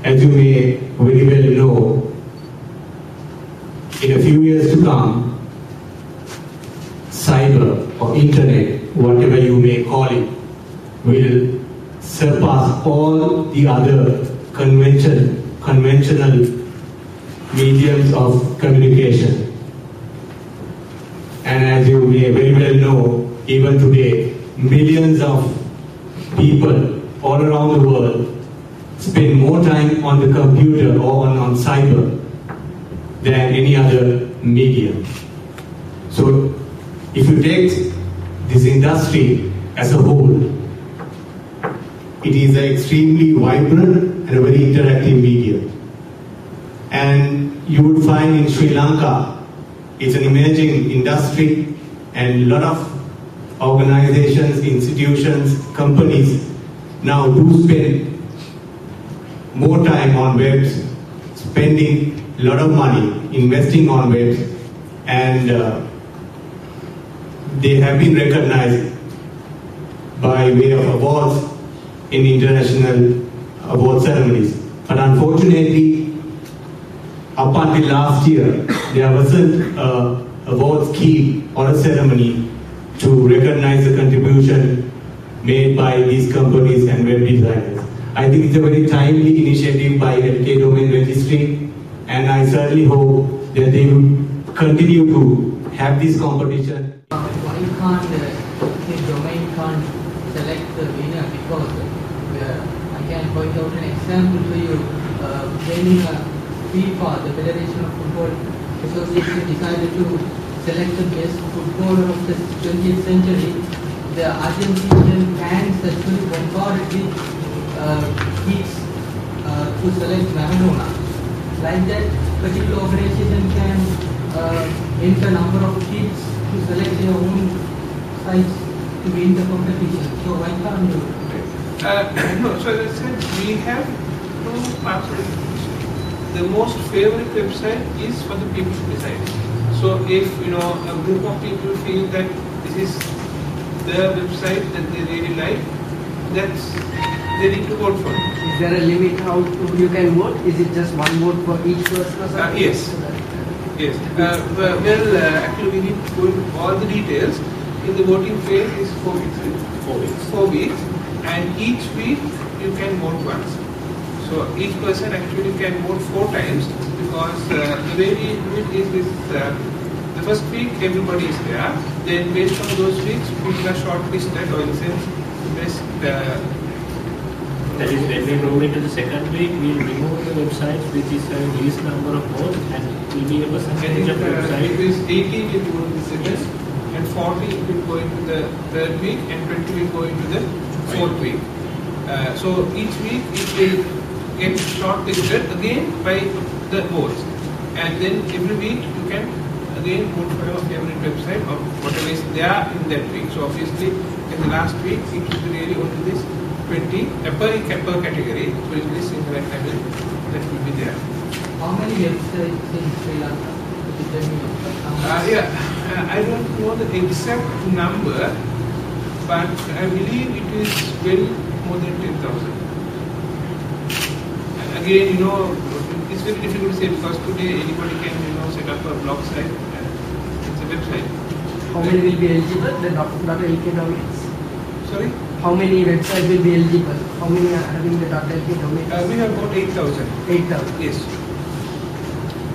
as you may very well know, in a few years to come, cyber or internet, whatever you may call it, will surpass all the other conventional mediums of communication. And as you may very well know, even today, millions of people all around the world spend more time on the computer or on cyber than any other medium. So if you take this industry as a whole, it is an extremely vibrant and a very interactive medium. And you would find in Sri Lanka, it's an emerging industry, and a lot of organizations, institutions, companies now do spend more time on webs, spending a lot of money, investing on webs, and they have been recognized by way of awards in international award ceremonies. But unfortunately, up until last year, there wasn't an award scheme or a ceremony to recognize the contribution made by these companies and web designers. I think it's a very timely initiative by LK Domain Registry, and I certainly hope that they will continue to have this competition. Why can't the domain can't select the winner? Because I can point out an example for you. When FIFA, the Federation of Football Association, decided to select the best footballer of the 20th century, the Argentinian fans actually bombarded with kids to select Maradona. Like that, particular organization can enter a number of kids to select their own sites to win the competition. So why can't you? No, so as I said, we have two parts of it. The most favorite website is for the people to decide. So if a group of people feel that this is the website that they really like, they need to vote for it. Is there a limit how you can vote? Is it just one vote for each person or something? Yes. Yes. Actually we need to go into all the details. In the voting phase is 4 weeks. 4 weeks. And each week you can vote once. So each person actually can vote 4 times, because the way we do it is with the first week everybody is there. Then based on those weeks, people are shortlisted, or in a sense, the best. That is, when we move into the second week, we will remove the websites which is having least number of votes, and it will be a percentage of websites. It is 80 will go into the second, and 40 will go into the third week, and 20 will go into the fourth week. So each week it will get shortlisted again by the votes, and then every week you can again vote for your favorite website or whatever is there in that week. So obviously in the last week it will be really only this 20 per category, so it is single and Tamil that will be there. How many websites in Sri Lanka? I don't know the exact number, but I believe it is well more than 10,000. Again, it's very difficult to say, because today anybody can set up a blog site and it's a website. How many will be eligible? The .lk domains? Sorry? How many websites will be eligible? How many are having the .lk domains? We have about 8,000. 8,000? Yes.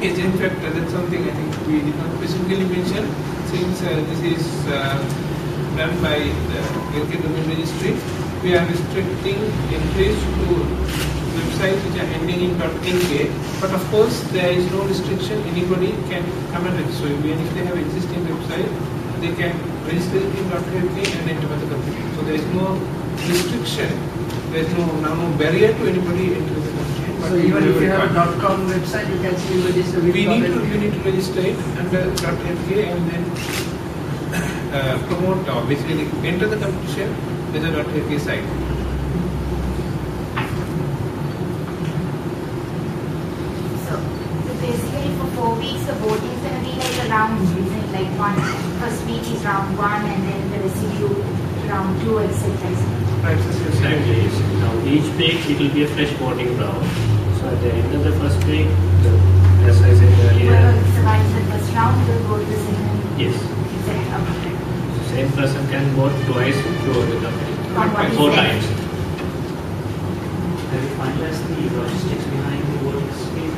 Yes, in fact, that's something I think we did not specifically mention, since this is done by the LK Domain Registry. We are restricting entries to websites which are ending in .lk, but of course there is no restriction. Anybody can come and register. So even if they have existing website, they can register it in .lk and enter the company. So there is no restriction. There is no barrier to anybody entering the company. So even if you have a .com website, you can still register with we need to register it under .lk and then promote or basically enter the competition with a .lk site. So basically for 4 weeks the voting is going to be like a round, isn't it? Like first week is round 1 and then the residue round 2, etc. Right, exactly. Now each week it will be a fresh voting round. So So at the end of the first week, as I said earlier, Whoever survives the first round will go to the second. yes, Second, okay. the same person can vote twice throughout the company, On what is 4 left. times. Have you finalized the logistics behind the voting scheme?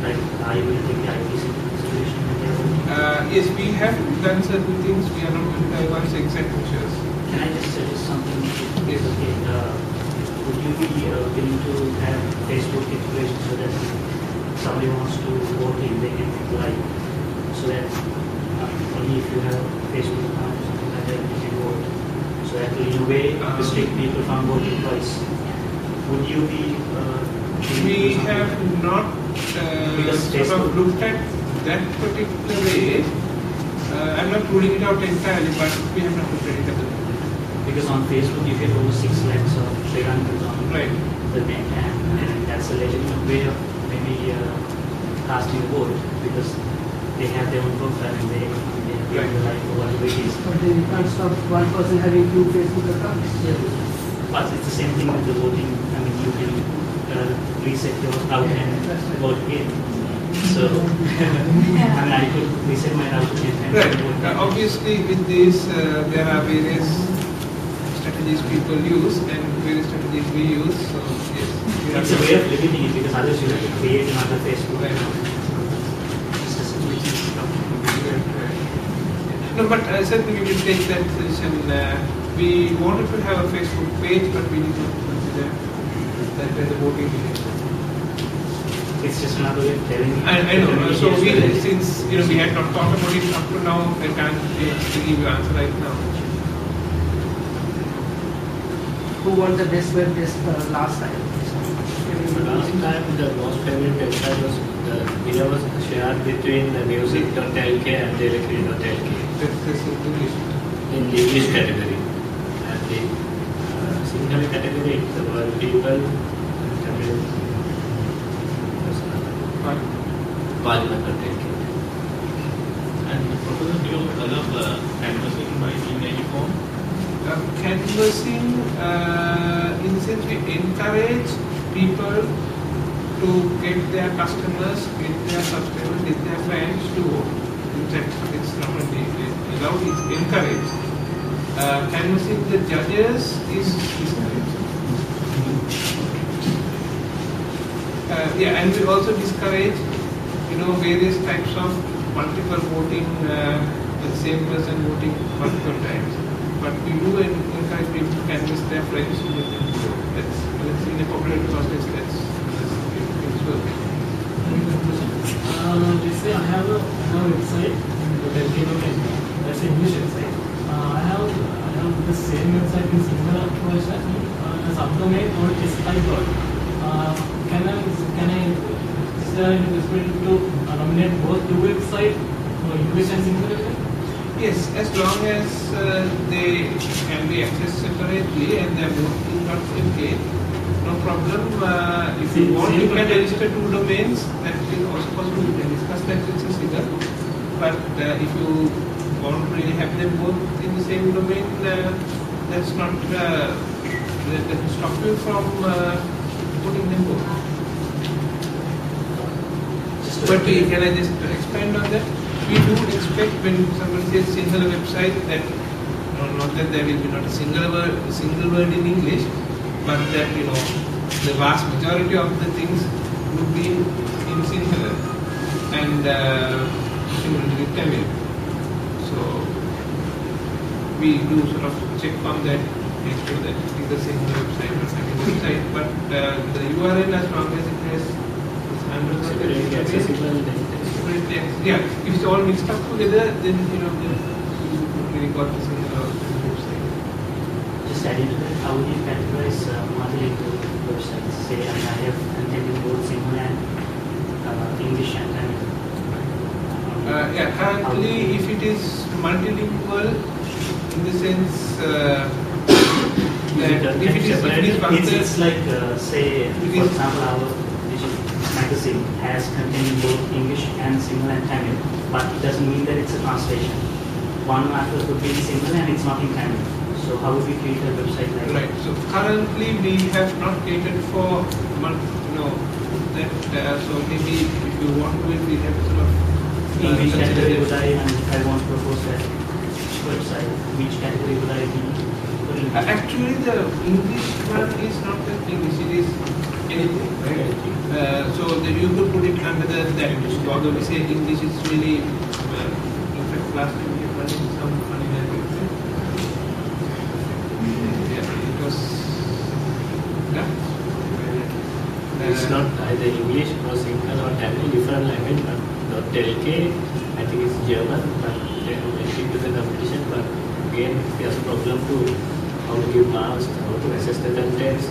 Like, are you going to take the IT situation in there? Yes, we have done certain things. We are not going to advance exact measures. Can I just suggest something? Yes. Okay, would you be willing to have Facebook integration so that somebody wants to vote in, they can apply, so that only if you have Facebook account or something like that, you can vote. So that will in a way restrict people from voting twice. Would you be? We have not Because sort of looked at that particular way. I'm not ruling it out entirely, but we have not looked at it at the moment. Because on Facebook you get over 6 lakhs of Sri Lankans on Right. the net, and that's a legitimate way of maybe casting a vote, because they have their own profile and they have Right. their life or whatever it is. But then you can't stop one person having 2 Facebook accounts. But it's the same thing with the voting. I mean, you can reset your route and vote again. So, I mean, I could reset my route and Right. vote again. Obviously, with this, there are various strategies people use and various strategies we use. So, yes. we have It's a to- way of limiting it, because others you have to create another Facebook Right. account. It's just which is No, but certainly we will take that decision. We wanted to have a Facebook page, but we need to consider that as a voting unit. It's just another way of telling. I know. So Yes, we, that- since we had not thought about it up to now, I can't give you an answer right now. Who won the best web test last time? Last time the most favorite website was the video was shared between the music.lk and the LK.lk That's English. in the English category. And the single category is the world people and Tamil Parliament.lk. And the proposal do you allow canvassing by email form? Canvassing, in the sense we encourage people to get their customers, get their subscribers, get their fans to vote. In fact, it's not only allowed, it's encouraged. Canvassing the judges is discouraged. And we also discourage, various types of multiple voting, the same person voting multiple times. But we do encourage people to canvass their friends to get them to vote. That's in a cooperative process. That's it's working. Let's say I have a website, LK Domain. That's an English website. I have the same website in similar version, a subdomain called SI. Can I is there any possibility to nominate both two websites for English and similar? Yes, as long as they can be accessed separately and they are both in.lk, no problem. If you want, you can register 2 domains. That is also possible. We can discuss that with Cecilia. But if you want to really have them both in the same domain, that's not that doesn't stop you from putting them both. But can I just expand on that? We do expect when somebody says single website that not that there will be not a single word in English, but that the vast majority of the things would be in singular and similarly with Tamil. So we do sort of check on that, make sure that it is a single website or second website, but the URL as long as it has Separately accessible, yeah, if it's all mixed up together, then you really got the single website. Just adding to that, how would you categorize multilingual websites? Say, I have content in both Sinhala and English and Tamil. Currently, if it is multilingual, in the sense that if it is It's like, say, for example, our magazine has content in both English and Sinhala and Tamil, but it doesn't mean that it's a translation. One article could be in Sinhala and it's not in Tamil. So how would we treat a website like that? Right. So currently we have not catered for that. So maybe if you want to, we have to sort of Which consider category it. would I, and if I want to propose that website, which category would I be putting? Actually, the English one is not just English; it is anything, right? So that you could put it under that. Although we say English is really, in fact, last time we were running some funny language. Yeah, it was Dutch. It's not either English or Sinhala or Tamil, different language, but .lk, I think it's German, but they are entering to the competition, but again, there's a problem to how to give marks, how to assess the contents.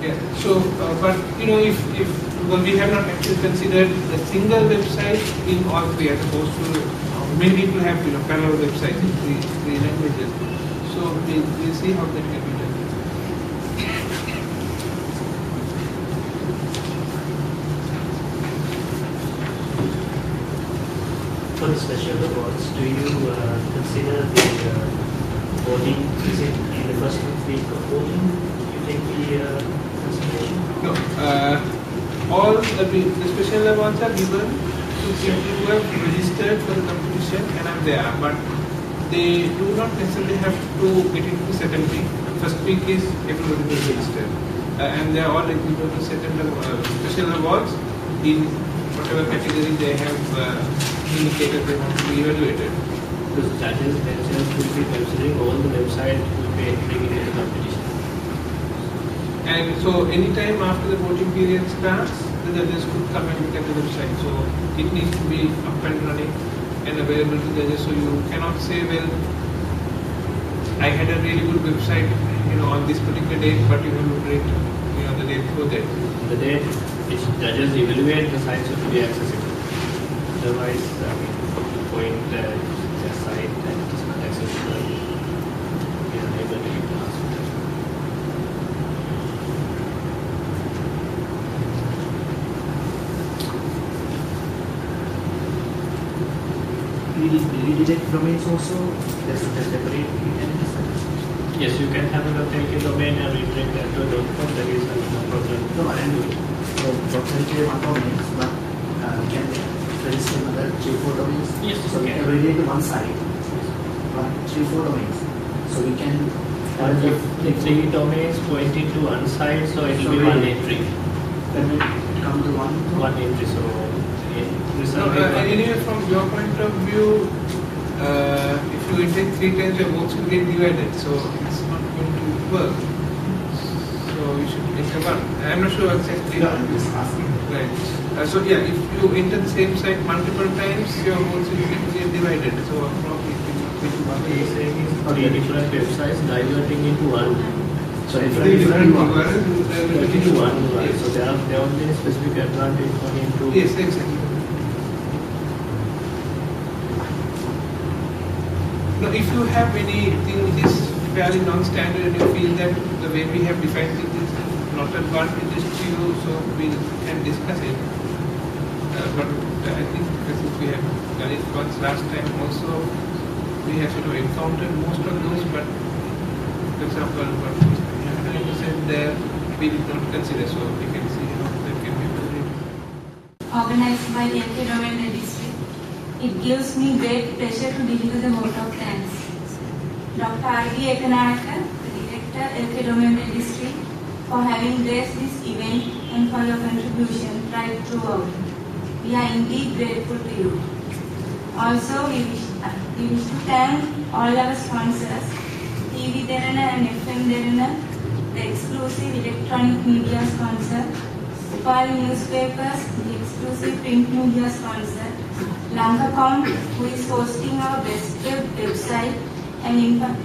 Yeah. So, but if because we have not actually considered a single website in all three, as opposed to many people have parallel websites in three languages. So we'll see how that can be done. For the special awards, do you consider the voting, is it in the first week of voting? You take the consideration? No. All the special awards are given to people who have registered for the competition and are there, but they do not necessarily have to get into the second week. First week is everybody will register, and they are all eligible to special awards in whatever category they have indicated they want to be evaluated. Because judges themselves will be considering all the websites will be entering into the competition. And so anytime after the voting period starts, the judges could come and look at the website. So it needs to be up and running and available to judges. So you cannot say, well, I had a really good website, on this particular date, but you have looked at it, the day before that. The date which judges evaluate the sites should be accessible. Otherwise, point the site that is not accessible, we are unable to give the answer. Redirect domains also, there's a separate Yes, you can have a LK domain and redirect that to .com. There is no problem. No, and so .lk one domains, but we can register another 3-4 domains. Yes, so we can redirect to one site, but 3-4 domains. So we can If 3 domains pointing to one site, so it will be one entry. Then we come to one entry. So anyway, from your point of view, if you enter 3 times, your votes will get divided. So it's not going to work. So you should enter one. I'm not sure exactly. No, I'm just asking. Right. So yeah, if you enter the same site multiple times, your votes will get divided. So probably it will not be what he is saying is 3 different websites diverting into one. So different Diverting into one. Yes. So there are only specific advantage going into. Yes, exactly. Now, if you have anything which is fairly non-standard and you feel that the way we have defined it is not advantageous to you, so we can discuss it. But I think because if we have done it once last time also, we have encountered most of those, but for example, what Mr. said there, we did not consider, so we can see how that can be evaluated. Organized by LK Domain Registry. It gives me great pleasure to deliver the vote of thanks. Dr. R.B. Ekanaka, the Director, LK Domain Registry, for having graced this event and for your contribution right throughout. We are indeed grateful to you. Also, we wish to thank all our sponsors, TV Derana and FM Derana, the exclusive electronic media sponsor, Upal Newspapers, the exclusive print media sponsor, Lankan, who is hosting our best website, and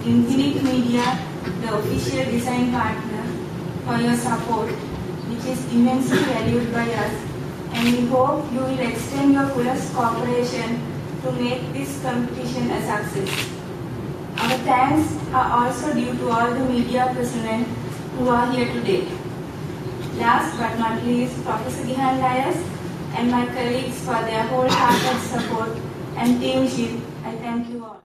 Infinite Media, the official design partner, for your support, which is immensely valued by us, and we hope you will extend your fullest cooperation to make this competition a success. Our thanks are also due to all the media personnel who are here today. Last but not least, Professor Gihan Dias and my colleagues for their wholehearted support and teamship. I thank you all.